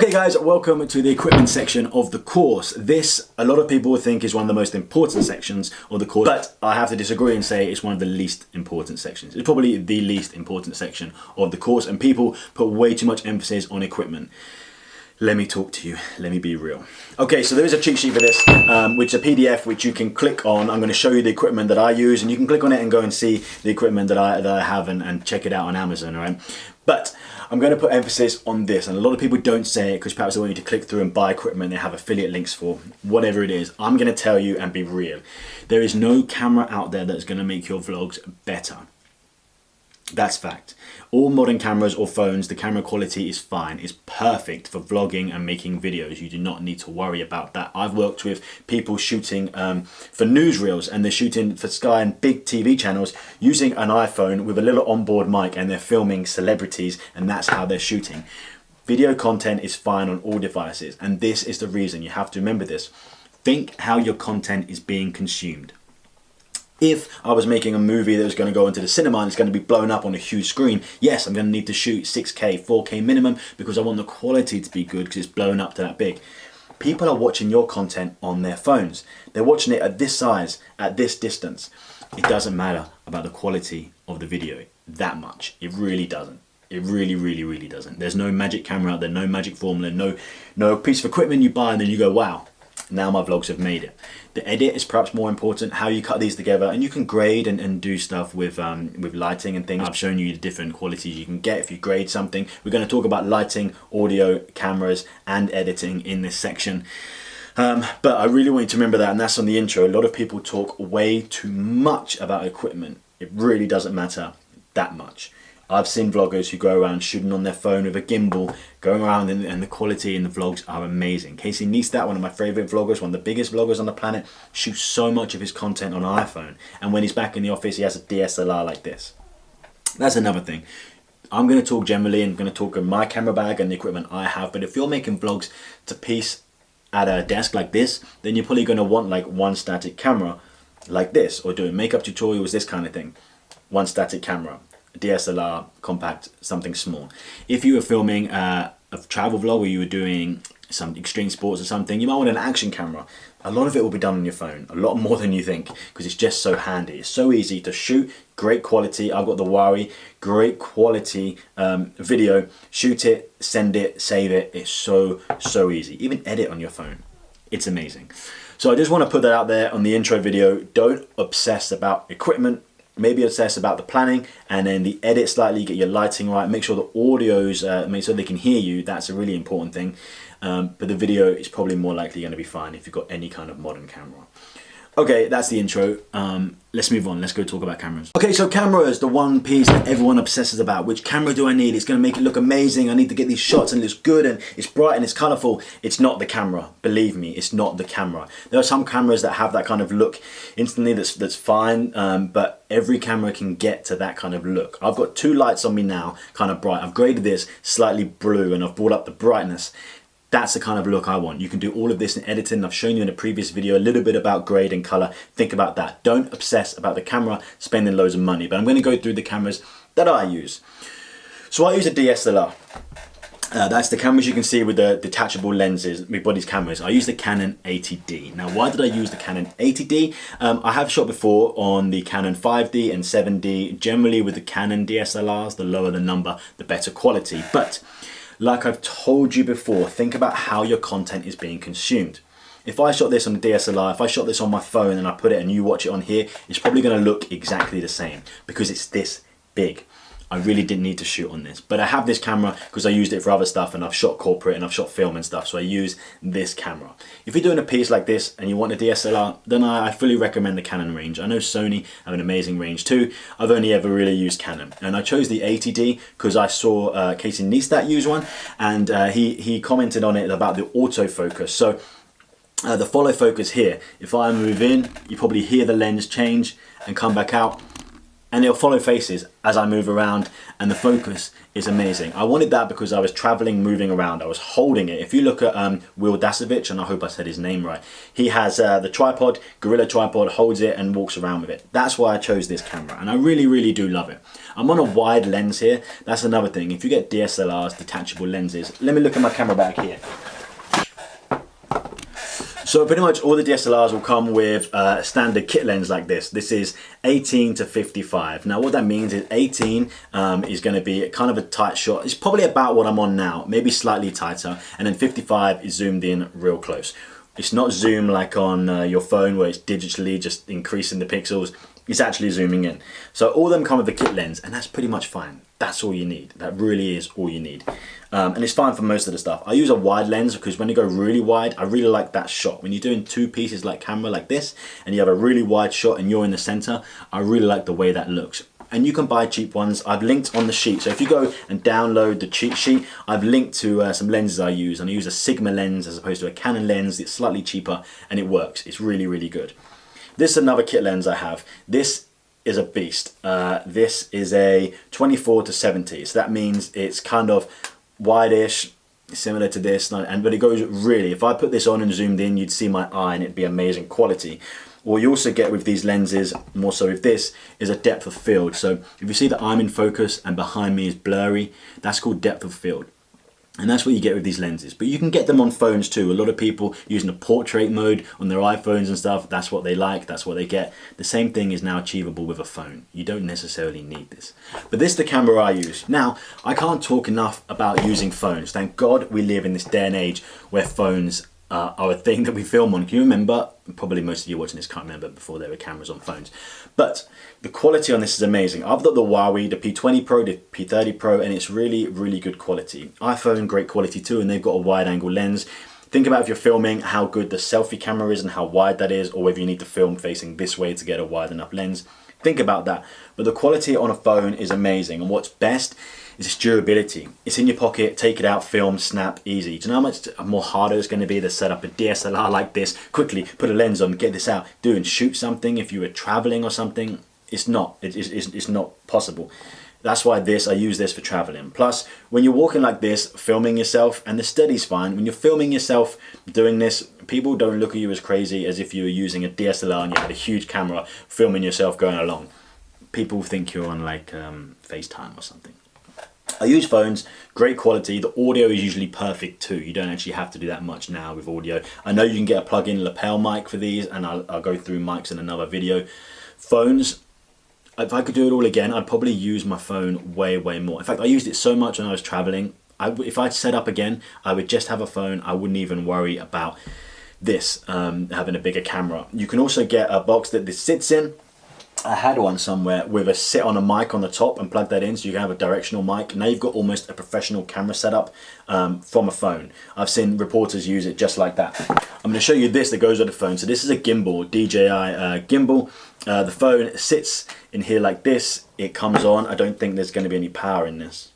Okay guys, welcome to the equipment section of the course. This, a lot of people think is one of the most important sections of the course, but I have to disagree and say it's one of the least important sections. It's probably the least important section of the course, and people put way too much emphasis on equipment. Let me talk to you, let me be real. Okay, so there is a cheat sheet for this, which is a PDF which you can click on. I'm going to show you the equipment that I use, and you can click on it and go and see the equipment that I have and check it out on Amazon, all right? But I'm going to put emphasis on this, and a lot of people don't say it because perhaps they want you to click through and buy equipment they have affiliate links for, whatever it is. I'm going to tell you and be real. There is no camera out there that's going to make your vlogs better. That's fact. All modern cameras or phones, the camera quality is fine. It's perfect for vlogging and making videos. You do not need to worry about that. I've worked with people shooting for newsreels, and they're shooting for Sky and big TV channels using an iPhone with a little onboard mic, and they're filming celebrities, and that's how they're shooting. Video content is fine on all devices, and this is the reason. You have to remember this. Think how your content is being consumed. If I was making a movie that was going to go into the cinema and it's going to be blown up on a huge screen, yes, I'm going to need to shoot 6K, 4K minimum because I want the quality to be good because it's blown up to that big. People are watching your content on their phones. They're watching it at this size, at this distance. It doesn't matter about the quality of the video that much. It really doesn't. It really doesn't. There's no magic camera out there, no magic formula, no piece of equipment you buy and then you go, wow, now my vlogs have made it. The edit is perhaps more important, how you cut these together, and you can grade and do stuff with lighting and things. I've shown you the different qualities you can get if you grade something. We're going to talk about lighting, audio, cameras, and editing in this section. But I really want you to remember that, and that's on the intro. A lot of people talk way too much about equipment. It really doesn't matter that much. I've seen vloggers who go around shooting on their phone with a gimbal, going around, and the quality in the vlogs are amazing. Casey Neistat, one of my favorite vloggers, one of the biggest vloggers on the planet, shoots so much of his content on an iPhone. And when he's back in the office, he has a DSLR like this. That's another thing. I'm going to talk generally and going to talk in my camera bag and the equipment I have. But if you're making vlogs to piece at a desk like this, then you're probably going to want like one static camera like this, or doing makeup tutorials, this kind of thing. One static camera. DSLR, compact, something small. If you were filming a travel vlog where you were doing some extreme sports or something, you might want an action camera. A lot of it will be done on your phone, a lot more than you think, because it's just so handy. It's so easy to shoot, great quality. I've got the Huawei, great quality video. Shoot it, send it, save it. It's so easy. Even edit on your phone. It's amazing. So I just want to put that out there on the intro video. Don't obsess about equipment. Maybe obsess about the planning, and then the edit slightly, get your lighting right, make sure the audio's make sure they can hear you. That's a really important thing. But the video is probably more likely going to be fine if you've got any kind of modern camera. Okay, that's the intro. Let's move on. Let's go talk about cameras. Okay, so cameras, the one piece that everyone obsesses about. Which camera do I need? It's going to make it look amazing. I need to get these shots and it looks good and it's bright and it's colorful. It's not the camera. Believe me, it's not the camera. There are some cameras that have that kind of look instantly that's fine, but every camera can get to that kind of look. I've got two lights on me now, kind of bright. I've graded this slightly blue and I've brought up the brightness. That's the kind of look I want. You can do all of this in editing. I've shown you in a previous video a little bit about grade and color. Think about that. Don't obsess about the camera spending loads of money. But I'm going to go through the cameras that I use. So I use a DSLR. That's the cameras you can see with the detachable lenses, my body's cameras. I use the Canon 80D. Now, why did I use the Canon 80D? I have shot before on the Canon 5D and 7D. Generally with the Canon DSLRs, the lower the number, the better quality. But like I've told you before, think about how your content is being consumed. If I shot this on a DSLR, if I shot this on my phone and I put it and you watch it on here, it's probably going to look exactly the same because it's this big. I really didn't need to shoot on this, but I have this camera because I used it for other stuff, and I've shot corporate and I've shot film and stuff, so I use this camera. If you're doing a piece like this and you want a DSLR, then I fully recommend the Canon range. I know Sony have an amazing range too. I've only ever really used Canon, and I chose the 80D because I saw Casey Neistat use one, and he commented on it about the autofocus. So the follow focus here, if I move in, you probably hear the lens change and come back out. and it'll follow faces as I move around, and the focus is amazing. I wanted that because I was traveling, moving around. I was holding it. If you look at Will Dasovich, and I hope I said his name right, he has the tripod, Gorilla tripod, holds it and walks around with it. That's why I chose this camera, and I really, really do love it. I'm on a wide lens here. That's another thing. If you get DSLRs, detachable lenses, let me look at my camera bag here. So pretty much all the DSLRs will come with a standard kit lens like this. This is 18 to 55. Now what that means is 18 is going to be kind of a tight shot. It's probably about what I'm on now, maybe slightly tighter. And then 55 is zoomed in real close. It's not zoom like on your phone where it's digitally just increasing the pixels. It's actually zooming in. So all of them come with a kit lens, and that's pretty much fine. That's all you need. That really is all you need. And it's fine for most of the stuff. I use a wide lens because when you go really wide, I really like that shot. When you're doing two pieces like camera like this, and you have a really wide shot and you're in the center, I really like the way that looks. And you can buy cheap ones. I've linked on the sheet. So if you go and download the cheat sheet, I've linked to some lenses I use. And I use a Sigma lens as opposed to a Canon lens. It's slightly cheaper and it works. It's really, really good. This is another kit lens I have. This is a beast. This is a 24 to 70. So that means it's kind of wide-ish, similar to this, but it goes really, if I put this on and zoomed in, you'd see my eye and it'd be amazing quality. What you also get with these lenses, more so with this, is a depth of field. So if you see that I'm in focus and behind me is blurry, that's called depth of field. And that's what you get with these lenses. But you can get them on phones too. A lot of people using the portrait mode on their iPhones and stuff, that's what they like, that's what they get. The same thing is now achievable with a phone. You don't necessarily need this. But this is the camera I use. Now, I can't talk enough about using phones. Thank God we live in this day and age where phones are a thing that we film on. Can you remember? Probably most of you watching this can't remember before there were cameras on phones. But the quality on this is amazing. I've got the Huawei, the P20 Pro, the P30 Pro, and it's really, really good quality. iPhone, great quality too, and they've got a wide angle lens. Think about if you're filming how good the selfie camera is and how wide that is, or whether you need to film facing this way to get a wide enough lens. Think about that. But the quality on a phone is amazing, and what's best is its durability. It's in your pocket, take it out, film, snap, easy. Do you know how much more harder it's going to be to set up a DSLR like this, quickly put a lens on, get this out, do and shoot something if you were traveling or something? It's not. It's not possible. That's why I use this for traveling. Plus, when you're walking like this, filming yourself, and the steady's fine. When you're filming yourself doing this, people don't look at you as crazy as if you were using a DSLR and you had a huge camera filming yourself going along. People think you're on like FaceTime or something. I use phones, great quality. The audio is usually perfect too. You don't actually have to do that much now with audio. I know you can get a plug-in lapel mic for these, and I'll go through mics in another video. Phones, if I could do it all again, I'd probably use my phone way, way more. In fact, I used it so much when I was traveling. If I'd set up again, I would just have a phone. I wouldn't even worry about this, having a bigger camera. You can also get a box that this sits in. I had one somewhere with a sit on a mic on the top and plug that in so you can have a directional mic. Now you've got almost a professional camera setup from a phone. I've seen reporters use it just like that. I'm going to show you this that goes with the phone. So this is a gimbal, DJI gimbal. The phone sits in here like this. It comes on. I don't think there's going to be any power in this.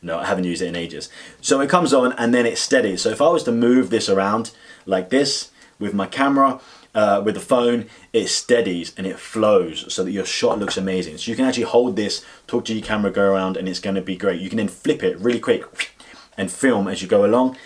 No, I haven't used it in ages. So it comes on and then it steadies. So if I was to move this around like this with my camera, with the phone, it steadies and it flows so that your shot looks amazing. So you can actually hold this, talk to your camera, go around, and it's going to be great. You can then flip it really quick and film as you go along.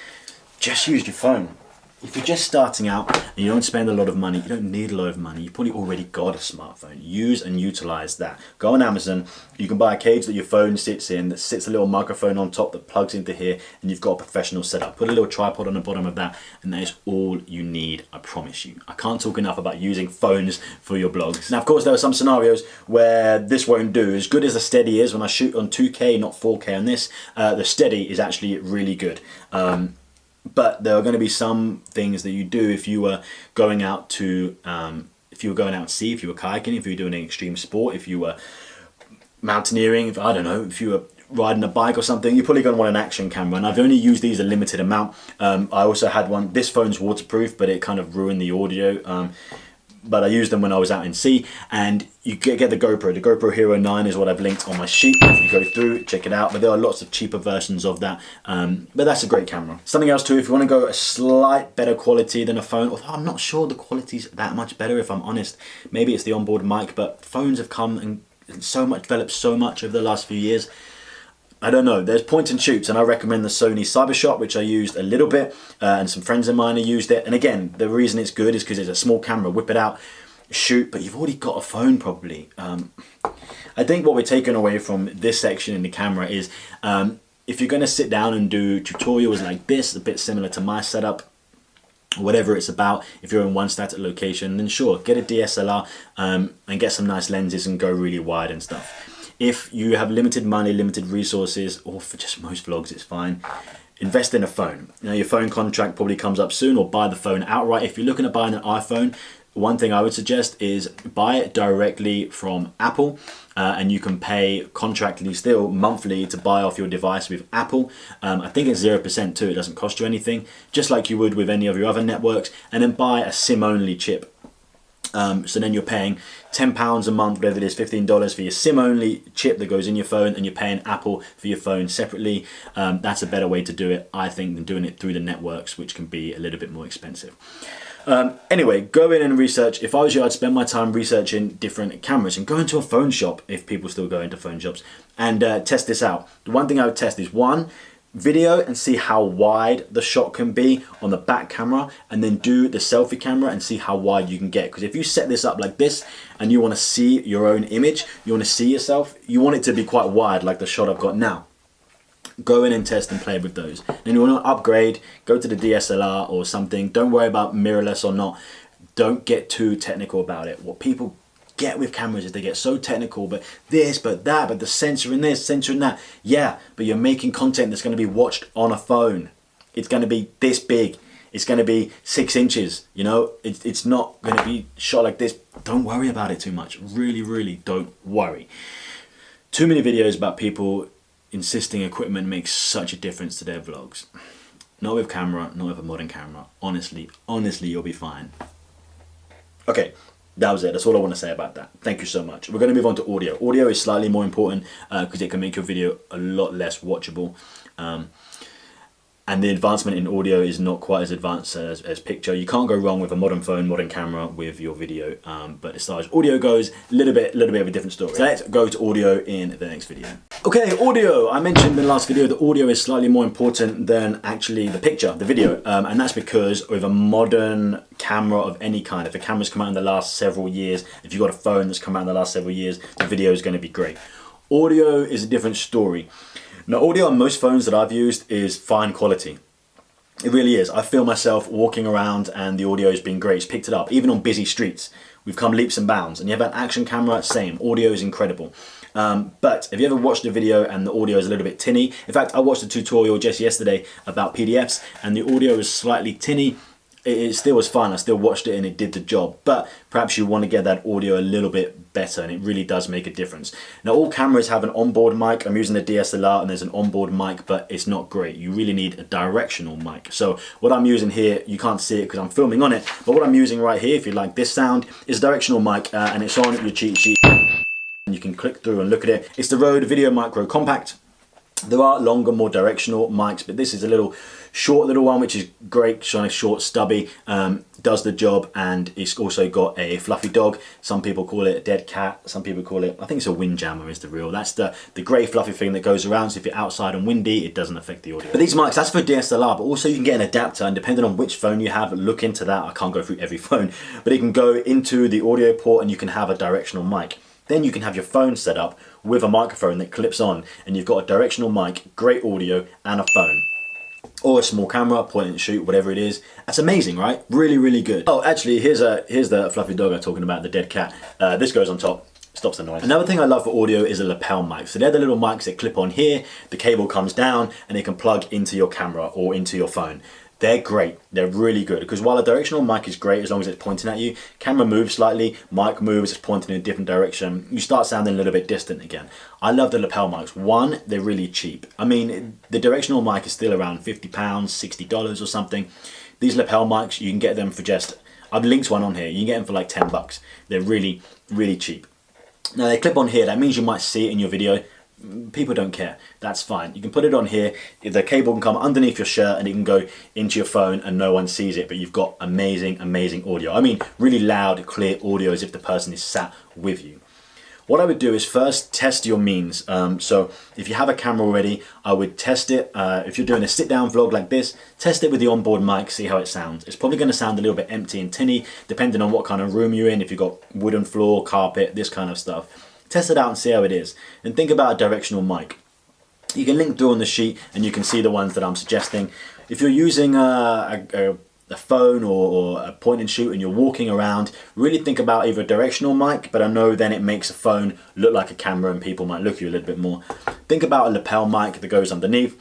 Just use your phone. If you're just starting out and you don't spend a lot of money, you don't need a lot of money, you probably already got a smartphone. Use and utilize that. Go on Amazon, you can buy a cage that your phone sits in, that sits a little microphone on top that plugs into here, and you've got a professional setup. Put a little tripod on the bottom of that, and that is all you need, I promise you. I can't talk enough about using phones for your blogs. Now, of course, there are some scenarios where this won't do. As good as the steady is, when I shoot on 2K, not 4K on this, the steady is actually really good. But there are going to be some things that you do if you were going out to, if you were going out at sea, if you were kayaking, if you were doing an extreme sport, if you were mountaineering, I don't know, if you were riding a bike or something, you're probably going to want an action camera. And I've only used these a limited amount. I also had one, this phone's waterproof, but it kind of ruined the audio. But I used them when I was out in sea, and you get the GoPro. The GoPro Hero 9 is what I've linked on my sheet. If you go through, check it out. But there are lots of cheaper versions of that. But that's a great camera. Something else too, if you want to go a slight better quality than a phone, although I'm not sure the quality's that much better if I'm honest. Maybe it's the onboard mic, but phones have come and so much, developed so much over the last few years. I don't know, there's point and shoots, and I recommend the Sony Cybershot, which I used a little bit, and some friends of mine have used it. And again, the reason it's good is because it's a small camera, whip it out, shoot, but you've already got a phone probably. I think what we're taking away from this section in the camera is if you're going to sit down and do tutorials like this, a bit similar to my setup, whatever it's about, if you're in one static location, then sure, get a DSLR and get some nice lenses and go really wide and stuff. If you have limited money, limited resources, or for just most vlogs, it's fine. Invest in a phone. You know, your phone contract probably comes up soon, or buy the phone outright. If you're looking at buying an iPhone, one thing I would suggest is buy it directly from Apple, and you can pay contractually still monthly to buy off your device with Apple. I think it's 0% too, it doesn't cost you anything, just like you would with any of your other networks, and then buy a SIM-only chip. So then you're paying £10 a month, whatever it is, $15 for your SIM-only chip that goes in your phone, and you're paying Apple for your phone separately. That's a better way to do it, I think, than doing it through the networks, which can be a little bit more expensive. Anyway, go in and research. If I was you, I'd spend my time researching different cameras and go into a phone shop, if people still go into phone shops, and test this out. The one thing I would test is, one, video and see how wide the shot can be on the back camera, and then do the selfie camera and see how wide you can get. Because if you set this up like this and you want to see your own image, you want to see yourself, you want it to be quite wide like the shot I've got now. Go in and test and play with those. Then you want to upgrade, go to the DSLR or something. Don't worry about mirrorless or not. Don't get too technical about it. What people get with cameras is they get so technical, but this, but that, but the sensor in this, sensor in that. Yeah, but you're making content that's going to be watched on a phone. It's going to be this big. It's going to be 6 inches, you know. It's not going to be shot like this. Don't worry about it too much. Really, really don't worry. Too many videos about people insisting equipment makes such a difference to their vlogs. Not with camera, not with a modern camera. Honestly, you'll be fine. Okay. That was it. That's all I want to say about that. Thank you so much. We're going to move on to audio. Audio is slightly more important because it can make your video a lot less watchable. And the advancement in audio is not quite as advanced as picture. You can't go wrong with a modern phone, modern camera with your video. But as far as audio goes, a little bit of a different story. So let's go to audio in the next video. Okay, audio. I mentioned in the last video that audio is slightly more important than actually the picture, the video. And that's because with a modern camera of any kind, if a camera's come out in the last several years, if you've got a phone that's come out in the last several years, the video is going to be great. Audio is a different story. Now, audio on most phones that I've used is fine quality. It really is. I feel myself walking around and the audio has been great. It's picked it up. Even on busy streets, we've come leaps and bounds. And you have an action camera, same. Audio is incredible. But have you ever watched a video and the audio is a little bit tinny? In fact, I watched a tutorial just yesterday about PDFs and the audio is slightly tinny. It still was fine. I still watched it and it did the job, but perhaps you want to get that audio a little bit better, and it really does make a difference. Now, all cameras have an onboard mic. I'm using the DSLR and there's an onboard mic, but it's not great. You really need a directional mic. So what I'm using here, you can't see it because I'm filming on it, but what I'm using right here, if you like this sound, is a directional mic, and it's on your cheat sheet. And you can click through and look at it. It's the Rode Video Micro Compact. There are longer, more directional mics, but this is a little short little one, which is great, kind of short, stubby, does the job, and it's also got a fluffy dog. Some people call it a dead cat, some people call it, I think it's a windjammer is the real. That's the grey fluffy thing that goes around, so if you're outside and windy, it doesn't affect the audio. But these mics, that's for DSLR, but also you can get an adapter, and depending on which phone you have, look into that. I can't go through every phone, but it can go into the audio port and you can have a directional mic. Then you can have your phone set up with a microphone that clips on, and you've got a directional mic, great audio, and a phone. Or a small camera, point and shoot, whatever it is. That's amazing, right? Really, really good. Oh, actually, here's the fluffy dog I'm talking about, the dead cat. This goes on top, stops the noise. Another thing I love for audio is a lapel mic. So they're the little mics that clip on here, the cable comes down, and they can plug into your camera or into your phone. They're great. They're really good, because while a directional mic is great as long as it's pointing at you, camera moves slightly, mic moves, it's pointing in a different direction, you start sounding a little bit distant again. I love the lapel mics. One, they're really cheap. I mean, the directional mic is still around £50, $60 or something. These lapel mics, you can get them for just, I've linked one on here, you can get them for like 10 bucks. They're really, really cheap. Now they clip on here, that means you might see it in your video. People don't care, that's fine. You can put it on here, the cable can come underneath your shirt and it can go into your phone and no one sees it, but you've got amazing, amazing audio. I mean, really loud, clear audio as if the person is sat with you. What I would do is first test your means. So if you have a camera already, I would test it. If you're doing a sit down vlog like this, test it with the onboard mic, see how it sounds. It's probably going to sound a little bit empty and tinny, depending on what kind of room you're in, if you've got wooden floor, carpet, this kind of stuff. Test it out and see how it is. And think about a directional mic. You can link through on the sheet and you can see the ones that I'm suggesting. If you're using a phone or a point and shoot and you're walking around, really think about either a directional mic, but I know then it makes a phone look like a camera and people might look at you a little bit more. Think about a lapel mic that goes underneath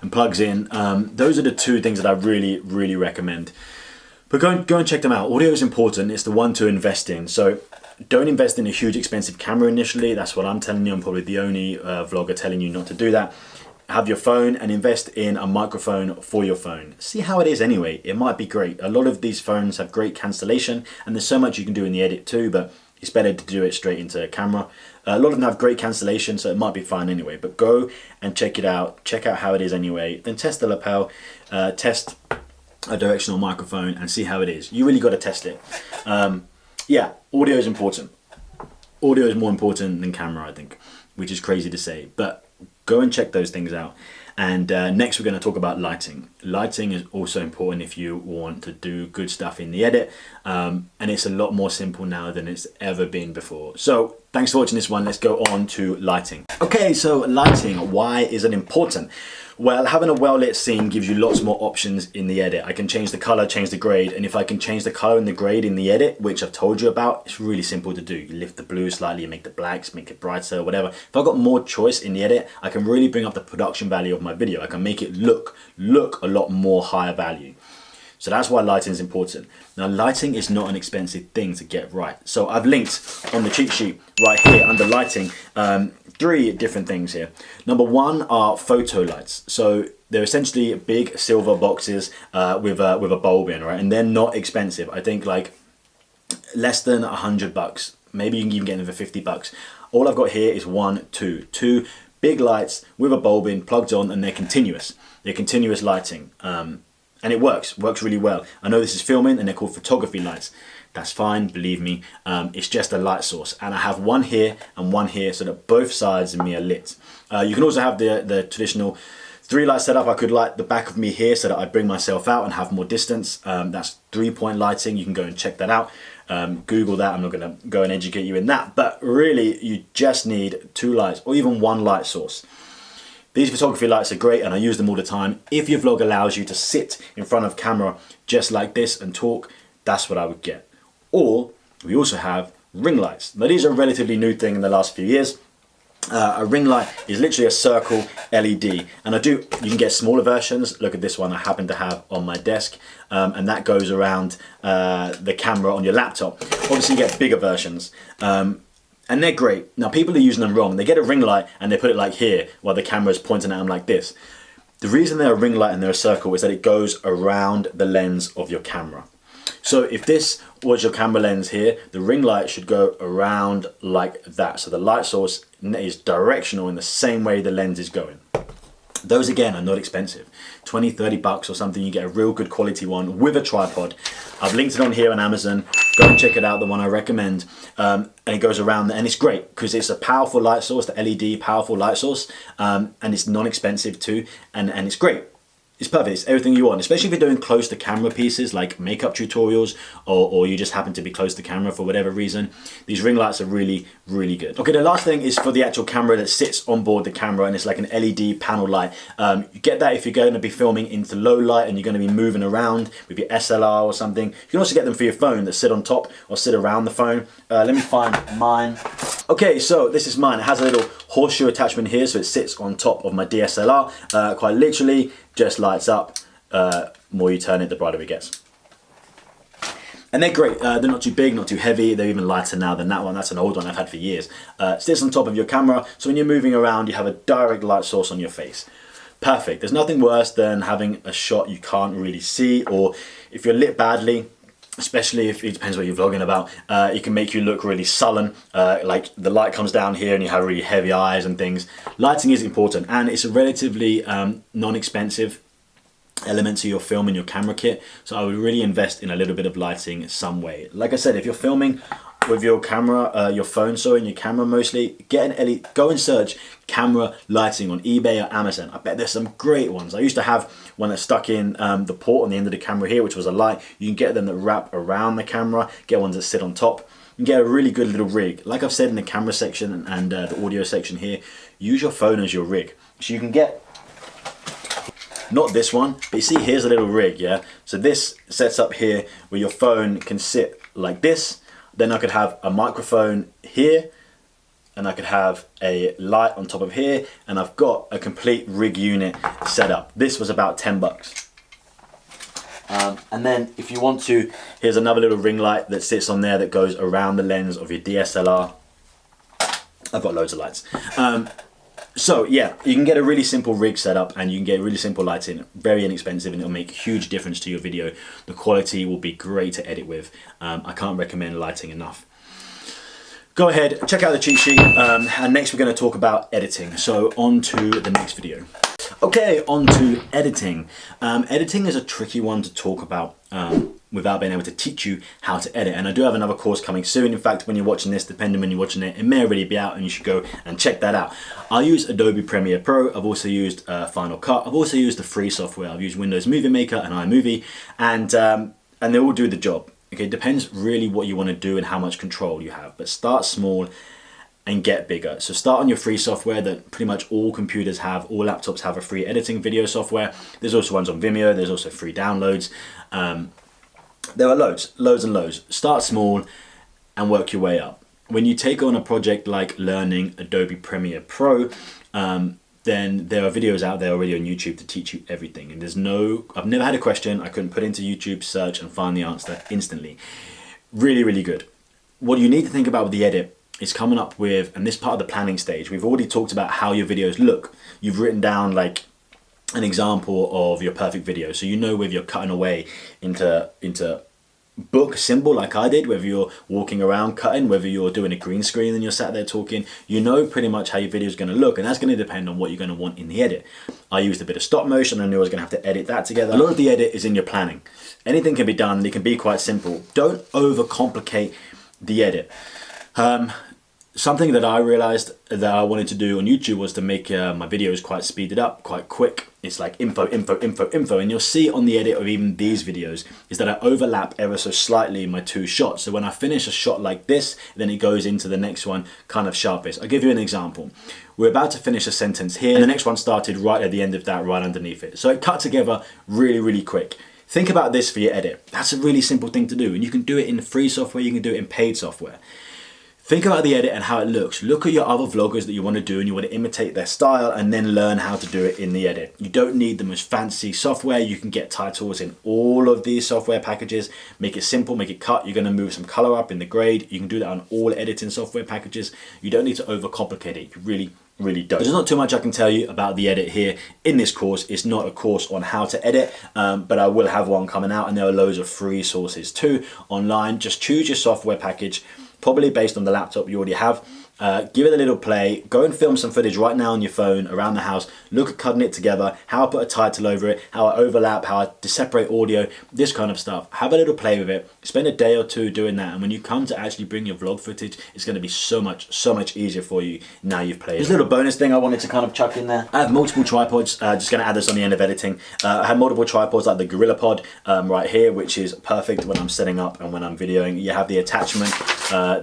and plugs in. Those are the two things that I really recommend. But go and check them out. Audio is important. It's the one to invest in. So don't invest in a huge expensive camera initially. That's what I'm telling you. I'm probably the only vlogger telling you not to do that. Have your phone and invest in a microphone for your phone. See how it is anyway. It might be great. A lot of these phones have great cancellation and there's so much you can do in the edit too, but it's better to do it straight into a camera. A lot of them have great cancellation, so it might be fine anyway, but go and check it out. Check out how it is anyway. Then test the lapel, test a directional microphone and see how it is. You really got to test it. Yeah, audio is important. Audio is more important than camera, I think, which is crazy to say, but go and check those things out. And next we're going to talk about lighting. Lighting is also important if you want to do good stuff in the edit, and it's a lot more simple now than it's ever been before. So thanks for watching this one. Let's go on to lighting. Okay, so lighting, why is it important? Well, having a well-lit scene gives you lots more options in the edit. I can change the color, change the grade, and if I can change the color and the grade in the edit, which I've told you about, it's really simple to do. You lift the blue slightly, you make the blacks, make it brighter, whatever. If I've got more choice in the edit, I can really bring up the production value of my video. I can make it look a lot more higher value. So that's why lighting is important. Now, lighting is not an expensive thing to get right. So I've linked on the cheat sheet right here under lighting, 3 different things here. Number 1 are photo lights. So they're essentially big silver boxes with a bulb in, right? And they're not expensive. I think like less than $100. Maybe you can even get them for $50. All I've got here is 2 big lights with a bulb in, plugged on, and they're continuous. They're continuous lighting. And it works really well. I know this is filming and they're called photography lights. That's fine, believe me. It's just a light source. And I have one here and one here so that both sides of me are lit. You can also have the traditional 3 light setup. I could light the back of me here so that I bring myself out and have more distance. That's 3-point lighting. You can go and check that out. Google that. I'm not going to go and educate you in that. But really, you just need 2 lights or even 1 light source. These photography lights are great and I use them all the time. If your vlog allows you to sit in front of camera just like this and talk, that's what I would get. Or we also have ring lights. Now these are a relatively new thing in the last few years. A ring light is literally a circle LED, and you can get smaller versions. Look at this one I happen to have on my desk, and that goes around the camera on your laptop. Obviously you get bigger versions. And they're great. Now people are using them wrong. They get a ring light and they put it like here while the camera is pointing at them like this. The reason they're a ring light and they're a circle is that it goes around the lens of your camera. So if this was your camera lens here, the ring light should go around like that. So the light source is directional in the same way the lens is going. Those again are not expensive. 20, 30 bucks or something, you get a real good quality one with a tripod. I've linked it on here on Amazon. Go and check it out, the one I recommend. And it goes around and it's great because it's a powerful light source, the LED powerful light source, and it's non-expensive too, and it's great. It's perfect, it's everything you want, especially if you're doing close to camera pieces like makeup tutorials or you just happen to be close to camera for whatever reason. These ring lights are really good. Okay, the last thing is for the actual camera that sits on board the camera, and it's like an LED panel light. You get that if you're going to be filming into low light and you're going to be moving around with your SLR or something. You can also get them for your phone that sit on top or sit around the phone. Let me find mine. Okay, so this is mine. It has a little horseshoe attachment here, so it sits on top of my DSLR. Quite literally, just lights up. More you turn it, the brighter it gets. And they're great. They're not too big, not too heavy. They're even lighter now than that one. That's an old one I've had for years. Sits on top of your camera, so when you're moving around, you have a direct light source on your face. Perfect. There's nothing worse than having a shot you can't really see, or if you're lit badly, especially if it depends what you're vlogging about, it can make you look really sullen, like the light comes down here and you have really heavy eyes and things. Lighting is important, and it's a relatively non-expensive element to your film and your camera kit, so I would really invest in a little bit of lighting some way. Like I said, if you're filming with your camera, your phone, sorry, and your camera mostly, get an LED, go and search camera lighting on eBay or Amazon. I bet there's some great ones. I used to have one that stuck in the port on the end of the camera here, which was a light. You can get them that wrap around the camera, get ones that sit on top. You can get a really good little rig. Like I've said in the camera section and the audio section here, use your phone as your rig. So you can get, not this one, but you see here's a little rig, yeah? So this sets up here where your phone can sit like this. Then I could have a microphone here, and I could have a light on top of here, and I've got a complete rig unit set up. This was about 10 bucks. And then if you want to, here's another little ring light that sits on there that goes around the lens of your DSLR. I've got loads of lights. So yeah, you can get a really simple rig setup and you can get really simple lighting, very inexpensive, and it'll make a huge difference to your video. The quality will be great to edit with. I can't recommend lighting enough. Go ahead, check out the cheat sheet, and next we're going to talk about editing. So on to the next video. Okay, on to editing. Editing is a tricky one to talk about without being able to teach you how to edit. And I do have another course coming soon. In fact, when you're watching this, depending when you're watching it, it may already be out and you should go and check that out. I use Adobe Premiere Pro. I've also used Final Cut. I've also used the free software. I've used Windows Movie Maker and iMovie, and they all do the job. Okay, it depends really what you want to do and how much control you have, but start small and get bigger. So start on your free software that pretty much all computers have, all laptops have a free editing video software. There's also ones on Vimeo, there's also free downloads. There are loads and loads. Start small and work your way up. When you take on a project like learning Adobe Premiere Pro, then there are videos out there already on YouTube to teach you everything. And I've never had a question I couldn't put into YouTube, search, and find the answer instantly. Really, really good. What you need to think about with the edit is coming up with, and this part of the planning stage, we've already talked about how your videos look. You've written down like an example of your perfect video. So you know whether you're cutting away into book symbol like I did, whether you're walking around cutting, whether you're doing a green screen and you're sat there talking, you know pretty much how your video is going to look, and that's going to depend on what you're going to want in the edit. I used a bit of stop motion. I knew I was going to have to edit that together. A lot of the edit is in your planning. Anything can be done, it can be quite simple. Don't overcomplicate the edit. Something that I realized that I wanted to do on YouTube was to make my videos quite speeded up, quite quick. It's like info, and you'll see on the edit of even these videos is that I overlap ever so slightly my two shots. So when I finish a shot like this, then it goes into the next one kind of sharpest. I'll give you an example. We're about to finish a sentence here, and the next one started right at the end of that, right underneath it. So it cut together really, really quick. Think about this for your edit. That's a really simple thing to do, and you can do it in free software, you can do it in paid software. Think about the edit and how it looks. Look at your other vloggers that you want to do and you want to imitate their style, and then learn how to do it in the edit. You don't need the most fancy software. You can get titles in all of these software packages. Make it simple, make it cut. You're going to move some color up in the grade. You can do that on all editing software packages. You don't need to overcomplicate it. You really don't. There's not too much I can tell you about the edit here in this course. It's not a course on how to edit, but I will have one coming out, and there are loads of free sources too online. Just choose your software package, probably based on the laptop you already have. Give it a little play, go and film some footage right now on your phone around the house, look at cutting it together, how I put a title over it, how I overlap, how I separate audio, this kind of stuff. Have a little play with it, spend a day or two doing that, and when you come to actually bring your vlog footage, it's going to be so much easier for you now you've played. There's a little bonus thing I wanted to kind of chuck in there. I have multiple tripods, just going to add this on the end of editing. I have multiple tripods like the GorillaPod right here, which is perfect when I'm setting up and when I'm videoing. You have the attachment.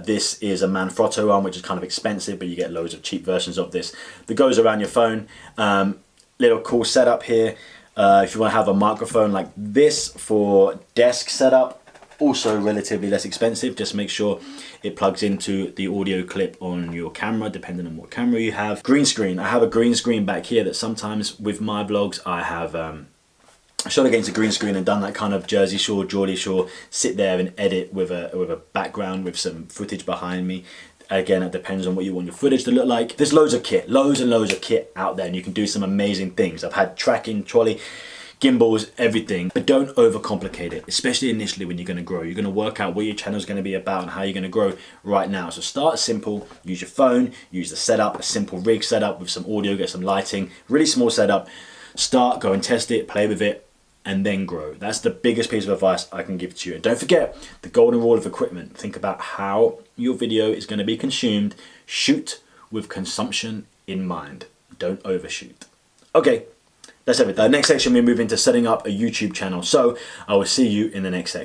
This is a Manfrotto one, which is kind of expensive, but you get loads of cheap versions of this that goes around your phone. Little cool setup here. If you want to have a microphone like this for desk setup, also relatively less expensive. Just make sure it plugs into the audio clip on your camera, depending on what camera you have. Green screen. I have a green screen back here that sometimes with my vlogs I have shot against a green screen and done that kind of Jersey Shore, Geordie Shore, sit there and edit with a background with some footage behind me. Again, it depends on what you want your footage to look like. There's loads of kit, loads and loads of kit out there, and you can do some amazing things. I've had tracking, trolley, gimbals, everything, but don't overcomplicate it, especially initially when you're going to grow. You're going to work out what your channel is going to be about and how you're going to grow right now. So start simple, use your phone, use the setup, a simple rig setup with some audio, get some lighting, really small setup. Start, go and test it, play with it, and then grow. That's the biggest piece of advice I can give to you. And don't forget the golden rule of equipment. Think about how your video is going to be consumed. Shoot with consumption in mind. Don't overshoot. Okay, that's everything. The next section we move into setting up a YouTube channel. So I will see you in the next section.